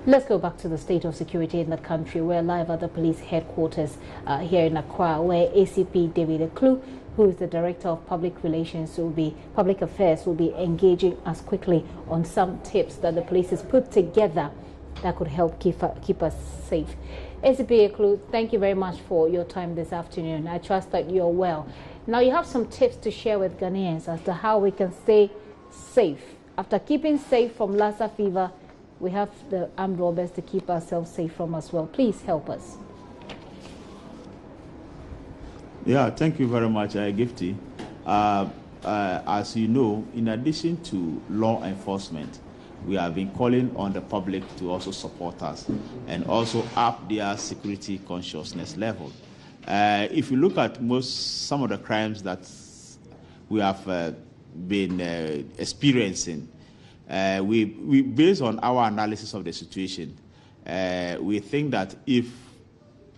Let's go back to the state of security in the country. We're live at the police headquarters here in Accra, where ACP David Eklu, who is the Director of Public Affairs, will be engaging us quickly on some tips that the police has put together that could help keep us safe. ACP Eklu, thank you very much for your time this afternoon. I trust that you're well. Now, you have some tips to share with Ghanaians as to how we can stay safe. After keeping safe from Lassa fever, we have the armed robbers to keep ourselves safe from as well. Please help us. Yeah, thank you very much, Gifty. As you know, in addition to law enforcement, we have been calling on the public to also support us and also up their security consciousness level. If you look at some of the crimes that we have been experiencing, we based on our analysis of the situation, we think that if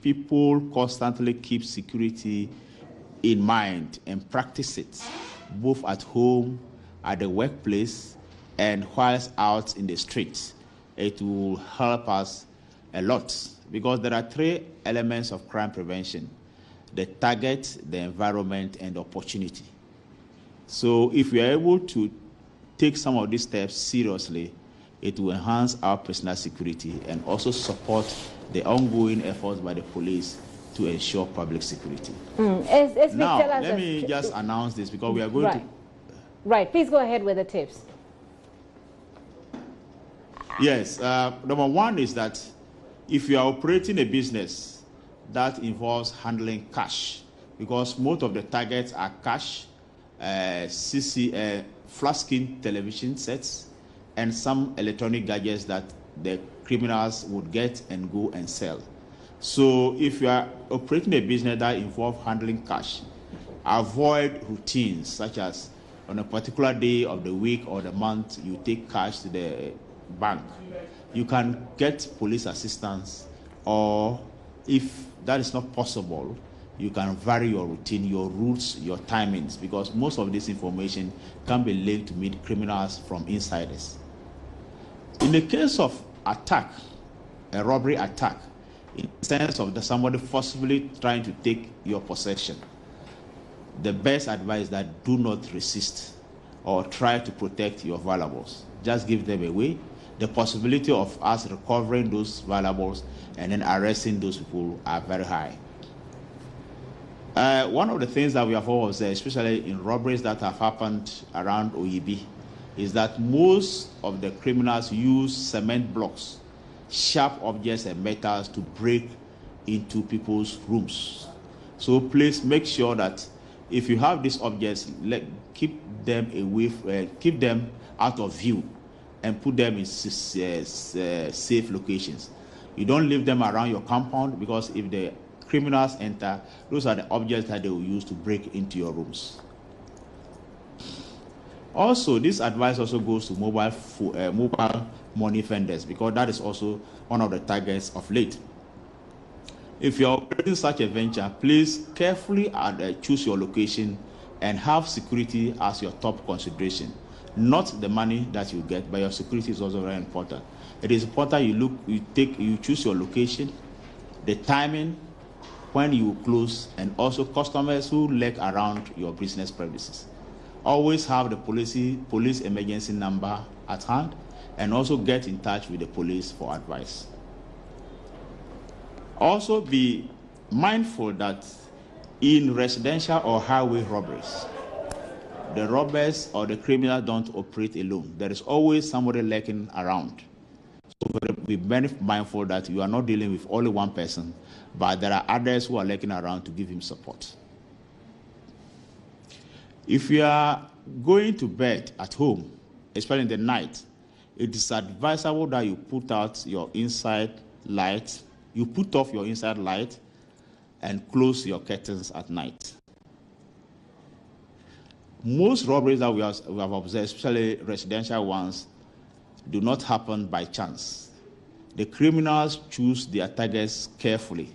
people constantly keep security in mind and practice it, both at home, at the workplace, and whilst out in the streets, it will help us a lot, because there are three elements of crime prevention: the target, the environment, and the opportunity. So if we are able to take some of these steps seriously, it will enhance our personal security and also support the ongoing efforts by the police to ensure public security. Now, let me just announce this, because we are going to... Right, please go ahead with the tips. Yes, number one is that if you are operating a business that involves handling cash, because most of the targets are cash, flat screen television sets, and some electronic gadgets that the criminals would get and go and sell. So if you are operating a business that involves handling cash, avoid routines such as on a particular day of the week or the month you take cash to the bank. You can get police assistance, or if that is not possible, you can vary your routine, your routes, your timings, because most of this information can be linked to meet criminals from insiders. In the case of attack, a robbery attack, in the sense of somebody forcibly trying to take your possession, the best advice is that do not resist or try to protect your valuables. Just give them away. The possibility of us recovering those valuables and then arresting those people are very high. One of the things that we have always said, especially in robberies that have happened around OEB, is that most of the criminals use cement blocks, sharp objects and metals to break into people's rooms. So please make sure that if you have these objects, keep them away, keep them out of view, and put them in safe locations. You don't leave them around your compound, because if the criminals enter, those are the objects that they will use to break into your rooms. Also, this advice also goes to mobile money vendors, because that is also one of the targets of late. If you are operating such a venture, please carefully choose your location and have security as your top consideration. Not the money that you get, but your security is also very important. It is important you choose your location, the timing, when you close, and also customers who lurk around your business premises. Always have the police emergency number at hand, and also get in touch with the police for advice. Also be mindful that in residential or highway robberies, the robbers or the criminals don't operate alone. There is always somebody lurking around. So be very mindful that you are not dealing with only one person, but there are others who are lurking around to give him support. If you are going to bed at home, especially in the night, it is advisable that you put out your inside light, you put off your inside light and close your curtains at night. Most robberies that we have observed, especially residential ones, do not happen by chance. The criminals choose their targets carefully.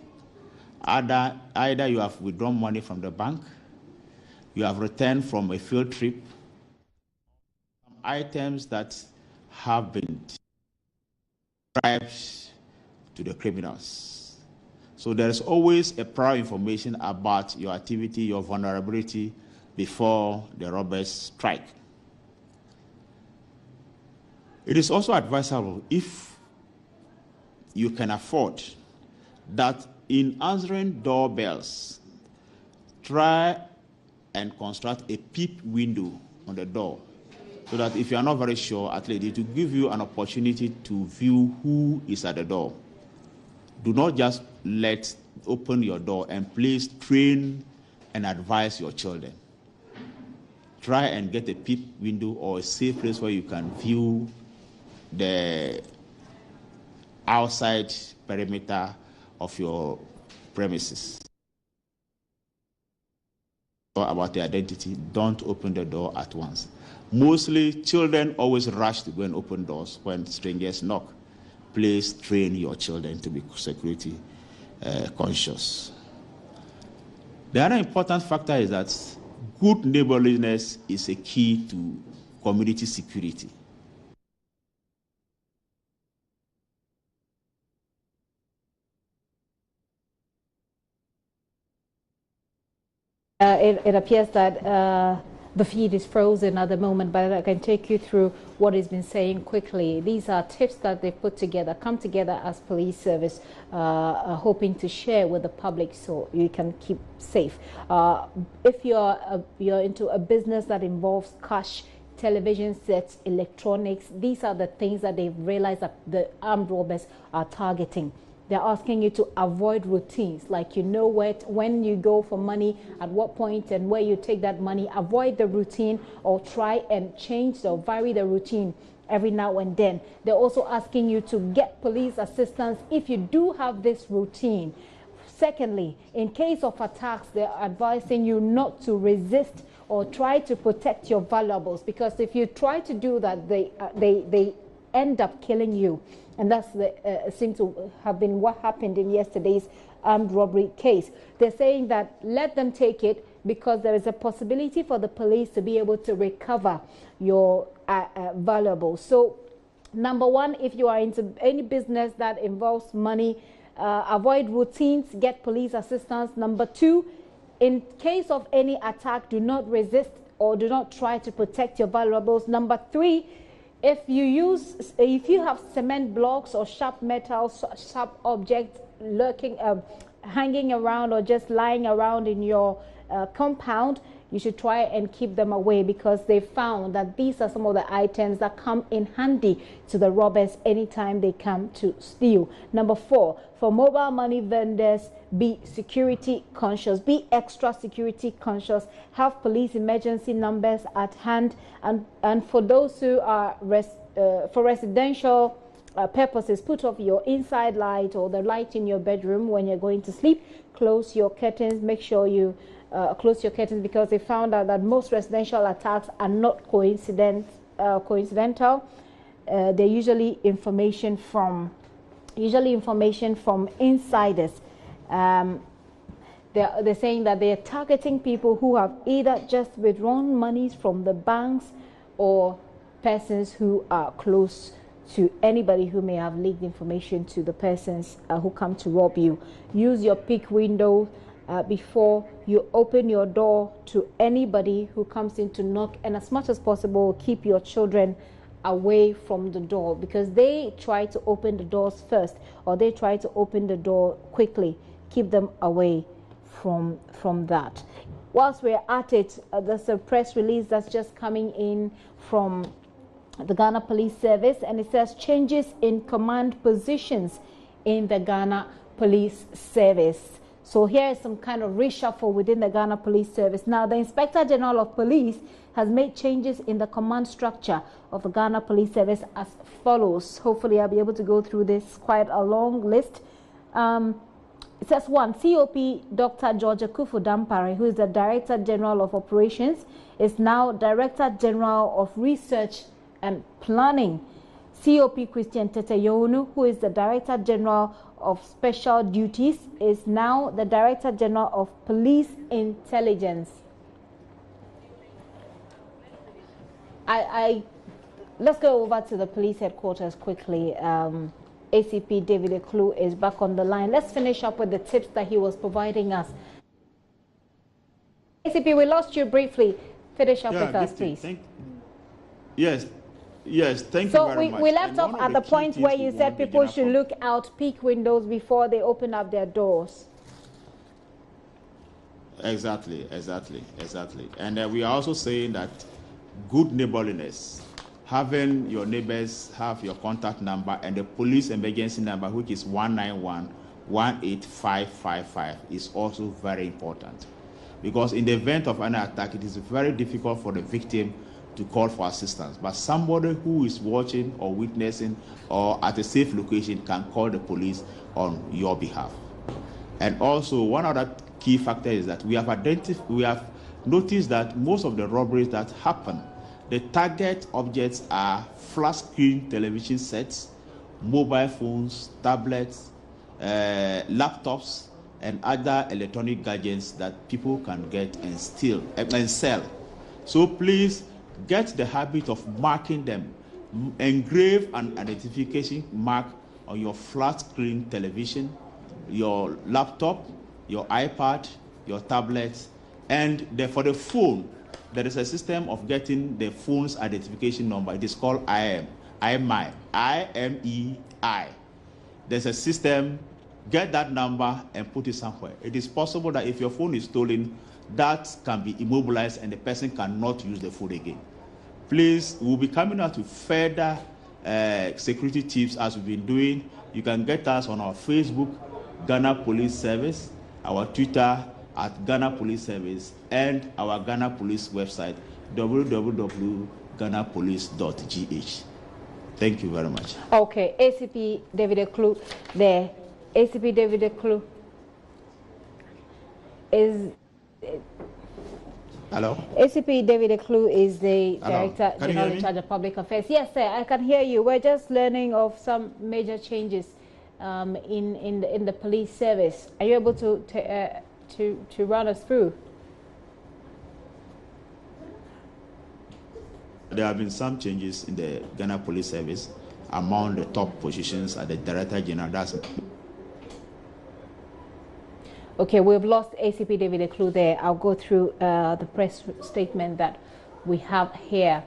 Either you have withdrawn money from the bank, you have returned from a field trip, some items that have been bribes to the criminals. So there's always a prior information about your activity, your vulnerability before the robbers strike. It is also advisable, if you can afford, that in answering doorbells, try and construct a peep window on the door, so that if you are not very sure, at least it will give you an opportunity to view who is at the door. Do not just open your door, and please train and advise your children. Try and get a peep window or a safe place where you can view the outside perimeter of your premises. About the identity, don't open the door at once. Mostly, children always rush to go and open doors when strangers knock. Please train your children to be security conscious. The other important factor is that good neighborliness is a key to community security. It appears that the feed is frozen at the moment, but I can take you through what he's been saying quickly. These are tips that they put together, come together as police service, hoping to share with the public so you can keep safe. If you're into a business that involves cash, television sets, electronics, these are the things that they've realized that the armed robbers are targeting. They're asking you to avoid routines, like when you go for money, at what point and where you take that money. Avoid the routine, or try and change or vary the routine every now and then. They're also asking you to get police assistance if you do have this routine. Secondly, in case of attacks, they're advising you not to resist or try to protect your valuables, because if you try to do that, they end up killing you. And that's seems to have been what happened in yesterday's armed robbery case. They're saying that let them take it, because there is a possibility for the police to be able to recover your valuables. So, number one, if you are into any business that involves money, avoid routines, get police assistance. Number two, in case of any attack, do not resist or do not try to protect your valuables. Number three, if you have cement blocks or sharp metal, sharp objects hanging around or just lying around in your compound, you should try and keep them away, because they found that these are some of the items that come in handy to the robbers anytime they come to steal. Number four, for mobile money vendors, be security conscious, be extra security conscious, have police emergency numbers at hand, and for those who are for residential purposes, put off your inside light or the light in your bedroom when you're going to sleep. Close your curtains, make sure you close your curtains, because they found out that most residential attacks are not coincidental. They're usually information from insiders. They're saying that they're targeting people who have either just withdrawn monies from the banks or persons who are close to anybody who may have leaked information to the persons who come to rob you. Use your peek window before you open your door to anybody who comes in to knock, and as much as possible keep your children away from the door, because they try to open the doors first, or they try to open the door quickly. Keep them away from that. Whilst we're at it, there's a press release that's just coming in from the Ghana Police Service, and it says changes in command positions in the Ghana Police Service. So here is some kind of reshuffle within the Ghana Police Service. Now, the Inspector General of Police has made changes in the command structure of the Ghana Police Service as follows. Hopefully, I'll be able to go through this, quite a long list. It says 1, COP Dr. George Akuffo Dampare, who is the Director General of Operations, is now Director General of Research and Planning. COP Christian Teteyonu, who is the Director General of Special Duties, is now the Director General of Police Intelligence. Let's go over to the police headquarters quickly. ACP David Eklu is back on the line. Let's finish up with the tips that he was providing us. ACP, we lost you briefly. Finish up with us, please. Yes, thank you very much. So we left off at the point where you said people should look out peak windows before they open up their doors. Exactly. And we are also saying that good neighborliness, having your neighbors have your contact number and the police emergency number, which is 191-18555, is also very important. Because in the event of an attack, it is very difficult for the victim to call for assistance. But somebody who is watching or witnessing or at a safe location can call the police on your behalf. And also, one other key factor is that we have noticed that most of the robberies that happen, the target objects are flat screen television sets, mobile phones, tablets, laptops, and other electronic gadgets that people can get and steal and sell. So please get the habit of marking them. Engrave an identification mark on your flat screen television, your laptop, your iPad, your tablet, and for the phone, there is a system of getting the phone's identification number. It is called IMEI. There's a system. Get that number and put it somewhere. It is possible that if your phone is stolen, that can be immobilized and the person cannot use the phone again. Please, we'll be coming out with further security tips as we've been doing. You can get us on our Facebook, Ghana Police Service, our Twitter at Ghana Police Service, and our Ghana Police website, www.ghanapolice.gh. Thank you very much. Okay, ACP David Eklu there. ACP David Eklu is... Hello? ACP David Eklu is the Hello. Director General in charge of Public Affairs. Yes, sir, I can hear you. We're just learning of some major changes in the police service. Are you able to run us through? There have been some changes in the Ghana Police Service among the top positions at the Director General. Okay, we've lost ACP David Eklu there. I'll go through the press statement that we have here.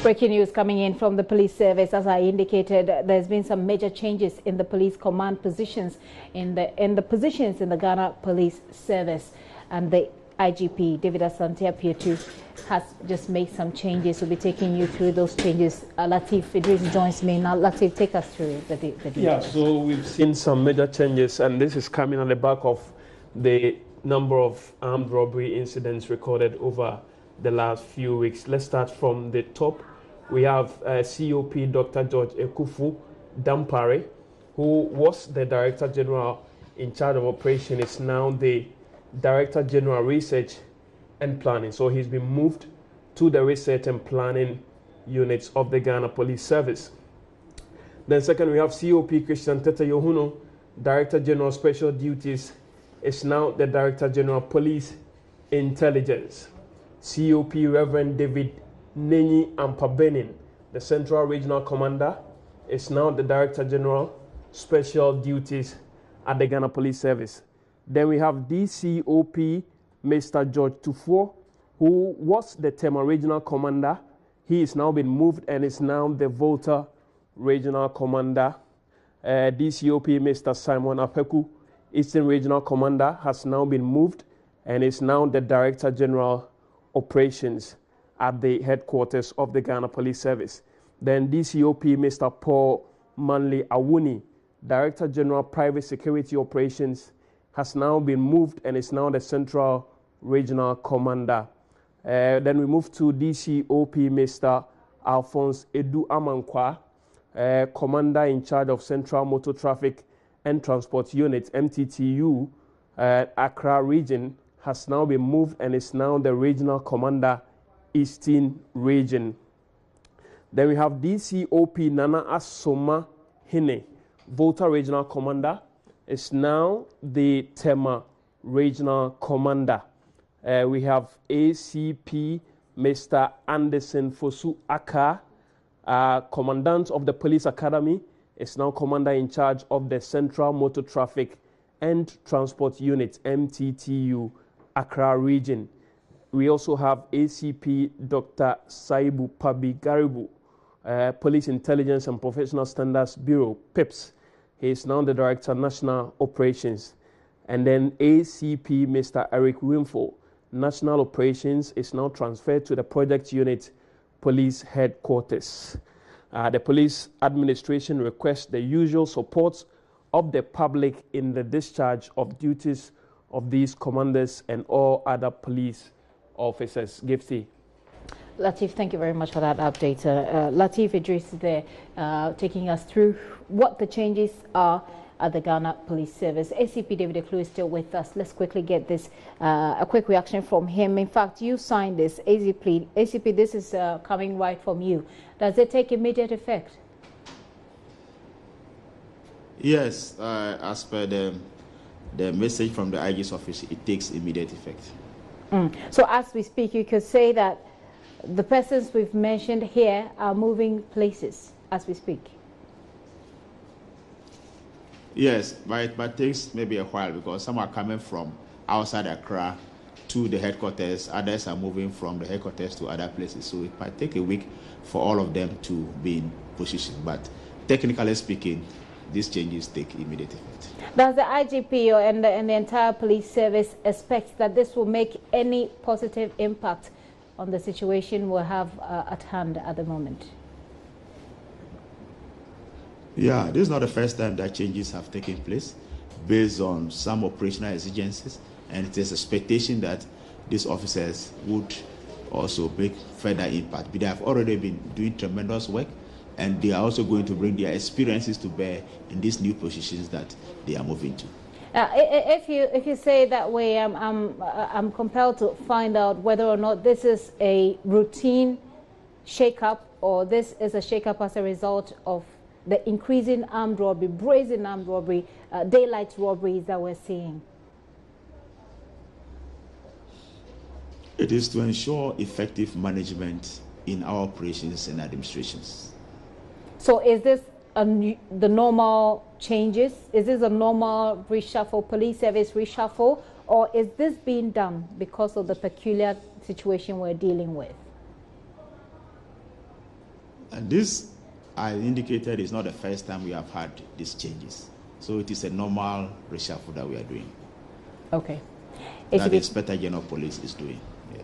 Breaking news coming in from the police service. As I indicated, there's been some major changes in the police command positions in the positions in the Ghana Police Service, and the IGP David Asante Apietu has just made some changes. We'll be taking you through those changes. Latif Idris joins me now. Latif, take us through the details. Yeah, so we've seen some major changes, and this is coming on the back of the number of armed robbery incidents recorded over the last few weeks. Let's start from the top. We have COP Dr. George Ekufu Dampare, who was the Director General in charge of operation, is now the Director General Research and Planning. So he's been moved to the Research and Planning units of the Ghana Police Service. Then second, we have COP Christian Tete Yohuno, Director General Special Duties, is now the Director General Police Intelligence. COP Reverend David Nenyi Ampabenin, the Central Regional Commander, is now the Director General Special Duties at the Ghana Police Service. Then we have DCOP Mr. George Tufuo, who was the Tema Regional Commander. He is now been moved and is now the Volta Regional Commander. DCOP Mr. Simon Apeku, Eastern Regional Commander, has now been moved and is now the Director General Operations at the headquarters of the Ghana Police Service. Then DCOP Mr. Paul Manley Awuni, Director General Private Security Operations, has now been moved and is now the Central Regional Commander. Then we move to DCOP Mr. Alphonse Edu Amankwa, Commander in charge of Central Motor Traffic and Transport Unit, MTTU, Accra region, has now been moved and is now the regional commander, Eastern region. Then we have DCOP Nana Asoma Hine, Volta regional commander, is now the Tema regional commander. We have ACP Mr. Anderson Fosu Aka, commandant of the Police Academy, is now commander in charge of the Central Motor Traffic and Transport Unit, MTTU, Accra region. We also have ACP Dr. Saibu Pabi Garibu, Police Intelligence and Professional Standards Bureau, PIPS. He is now the Director of National Operations. And then ACP Mr. Eric Winfo, National Operations, is now transferred to the Project Unit Police Headquarters. The Police Administration requests the usual support of the public in the discharge of duties of these commanders and all other police officers. Gifty. Latif, thank you very much for that update. Latif Idris there, taking us through what the changes are at the Ghana Police Service. ACP David Eklu is still with us. Let's quickly get this, a quick reaction from him. In fact, you signed this, ACP, this is coming right from you. Does it take immediate effect? Yes, as per the message from the IG's office, it takes immediate effect. So as we speak, you could say that the persons we've mentioned here are moving places as we speak. Yes, but it takes maybe a while because some are coming from outside Accra to the headquarters, others are moving from the headquarters to other places. So it might take a week for all of them to be in position. But technically speaking, these changes take immediate effect. Does the IGP and the entire police service expect that this will make any positive impact on the situation we have at hand at the moment? Yeah, this is not the first time that changes have taken place based on some operational exigencies, and it is expectation that these officers would also make further impact. But they have already been doing tremendous work, and they are also going to bring their experiences to bear in these new positions that they are moving to. If you say it that way, I'm compelled to find out whether or not this is a routine shake-up or this is a shake-up as a result of the increasing armed robbery, brazen armed robbery, daylight robberies that we're seeing. It is to ensure effective management in our operations and administrations. So is this the normal changes? Is this a normal reshuffle, police service reshuffle, or is this being done because of the peculiar situation we're dealing with? And this, I indicated, is not the first time we have had these changes. So it is a normal reshuffle that we are doing. Okay. That the Inspector General of Police is doing. Yeah.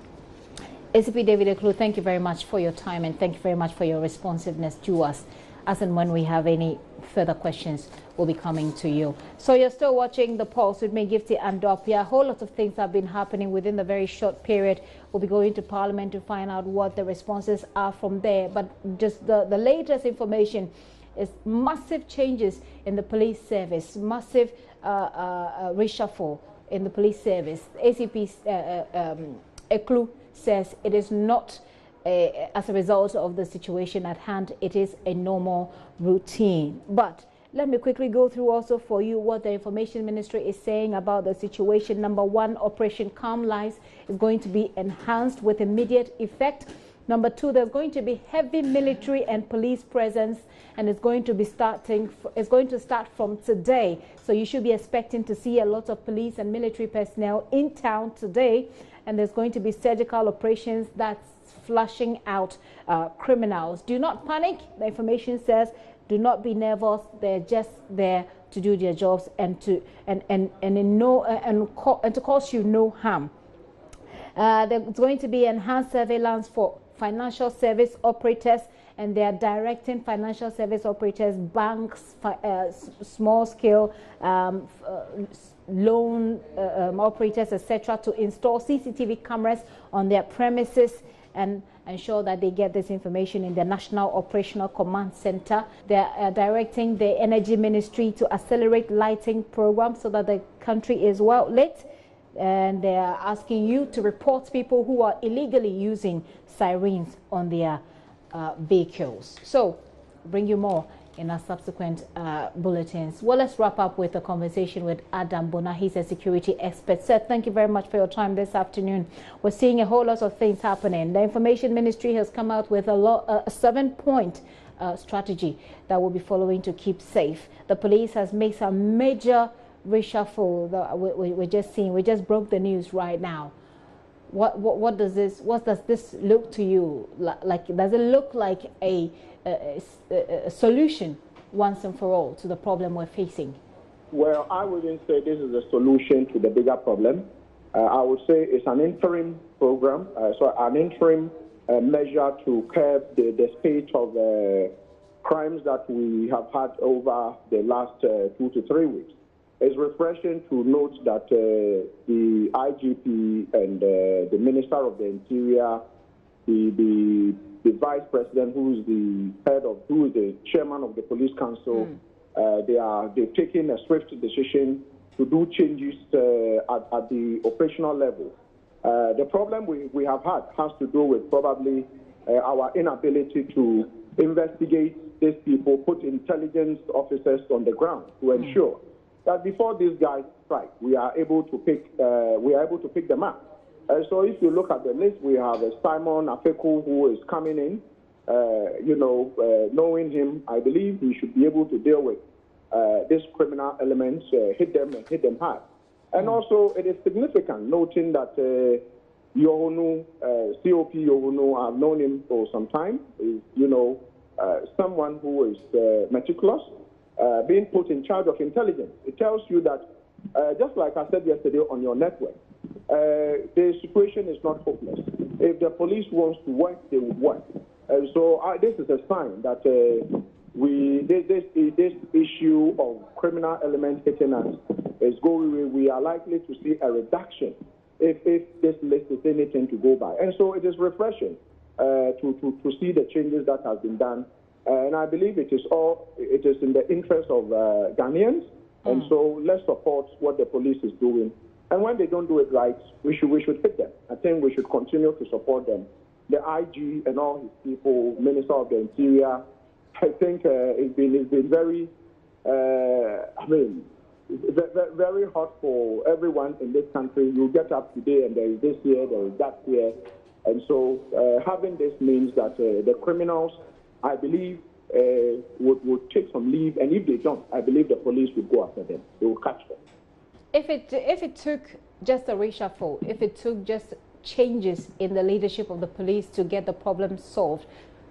ACP David Eklu, thank you very much for your time and thank you very much for your responsiveness to us. As and when we have any further questions, we'll be coming to you. So you're still watching The Pulse with me, Gifty and Dopia. A whole lot of things have been happening within the very short period. We'll be going to Parliament to find out what the responses are from there. But just the latest information is massive changes in the police service, massive reshuffle in the police service. ACP Eklu says it is not as a result of the situation at hand, it is a normal routine. But let me quickly go through also for you what the Information Ministry is saying about the situation. Number one, Operation Calm Lies is going to be enhanced with immediate effect. Number two, there's going to be heavy military and police presence, and it's going to start from today. So you should be expecting to see a lot of police and military personnel in town today, and there's going to be surgical operations that's flushing out criminals. Do not panic. The information says do not be nervous. They're just there to do their jobs and to cause you no harm. There's going to be enhanced surveillance for financial service operators, and they are directing financial service operators, banks, small scale loan operators, etc., to install CCTV cameras on their premises and ensure that they get this information in the National Operational Command Center. They're directing the Energy Ministry to accelerate lighting programs so that the country is well lit. And they are asking you to report people who are illegally using sirens on their vehicles. So, bring you more in our subsequent bulletins. Well, let's wrap up with a conversation with Adam Bona. He's a security expert. Sir, thank you very much for your time this afternoon. We're seeing a whole lot of things happening. The Information Ministry has come out with a 7-point strategy that we'll be following to keep safe. The police has made some major reshuffle that we're just seeing. We just broke the news right now. What does this look to you like? Does it look like a solution once and for all to the problem we're facing? Well, I wouldn't say this is a solution to the bigger problem. I would say it's an interim program, so an interim measure to curb the spate of crimes that we have had over the last 2 to 3 weeks. It's refreshing to note that the IGP and the Minister of the Interior, the Vice President, who is the Chairman of the Police Council, they've taken a swift decision to do changes at the operational level. The problem we have had has to do with probably our inability to investigate these people, put intelligence officers on the ground to ensure that before these guys strike, we are able to pick them up. So if you look at the list, we have Simon Afeku, who is coming in. Knowing him, I believe he should be able to deal with these criminal elements, hit them hard. And also, it is significant noting that Yohonu, COP Yohonu, I've known him for some time. Is someone who is meticulous. Being put in charge of intelligence. It tells you that, just like I said yesterday on your network, the situation is not hopeless. If the police wants to work, they will work. So this is a sign that this issue of criminal elements hitting us is going. We are likely to see a reduction if this list is anything to go by. And so it is refreshing to see the changes that have been done. And I believe it is in the interest of Ghanaians. And so let's support what the police is doing. And when they don't do it right, we should hit them. I think we should continue to support them. The IG and all his people, Minister of the Interior, I think it's been very, very hot for everyone in this country. You get up today and there is this here, there is that here. And so having this means that the criminals, I believe, would take some leave, and if they don't, I believe the police would go after them. They will catch them. If it took just a reshuffle, if it took just changes in the leadership of the police to get the problem solved,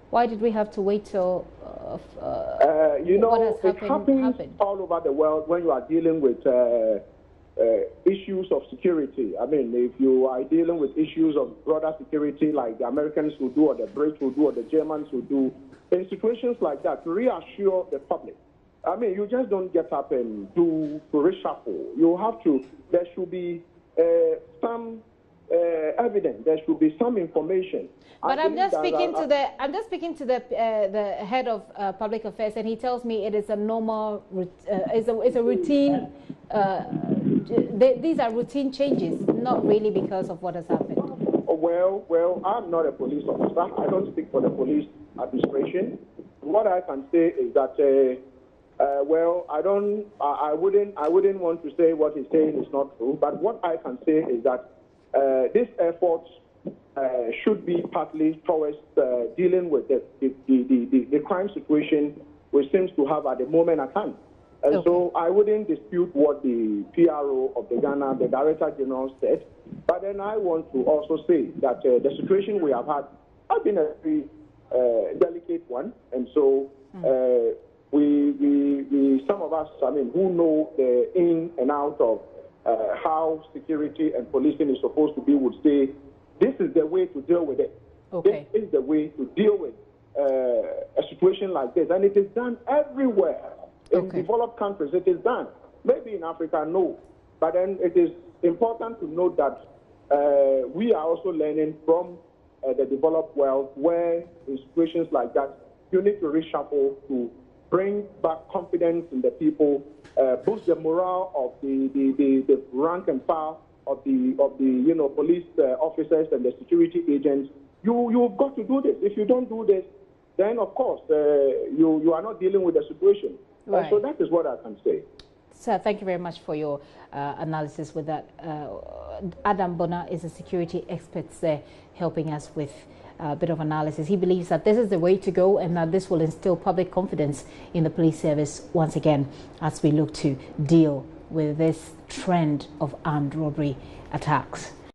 why did we have to wait till what has happened all over the world when you are dealing with issues of security? I mean, if you are dealing with issues of broader security like the Americans will do, or the Brits will do, or the Germans will do, in situations like that, to reassure the public. I mean, you just don't get up and do reshuffle. You have to. There should be some evidence. There should be some information. But I'm just speaking to the head of public affairs, and he tells me it is a normal, it's a routine. These are routine changes, not really because of what has happened. Well, I'm not a police officer. I don't speak for the police administration. What I can say is that, I wouldn't want to say what he's saying is not true. But what I can say is that this effort should be partly towards dealing with the crime situation we seems to have at the moment at hand. And so I wouldn't dispute what the PRO of the Ghana, the Director General, said. But then I want to also say that the situation we have had has been a very delicate one. And so we some of us, who know the in and out of how security and policing is supposed to be, would say this is the way to deal with it. Okay. This is the way to deal with a situation like this. And it is done everywhere. In developed countries, it is done. Maybe in Africa, no. But then it is important to note that we are also learning from the developed world, where in situations like that, you need to reshuffle to bring back confidence in the people, boost the morale of the rank and file of the police officers and the security agents. You've got to do this. If you don't do this, then of course you are not dealing with the situation. Right. So that is what I can say. Sir, thank you very much for your analysis with that. Adam Bona is a security expert there helping us with a bit of analysis. He believes that this is the way to go and that this will instill public confidence in the police service once again as we look to deal with this trend of armed robbery attacks.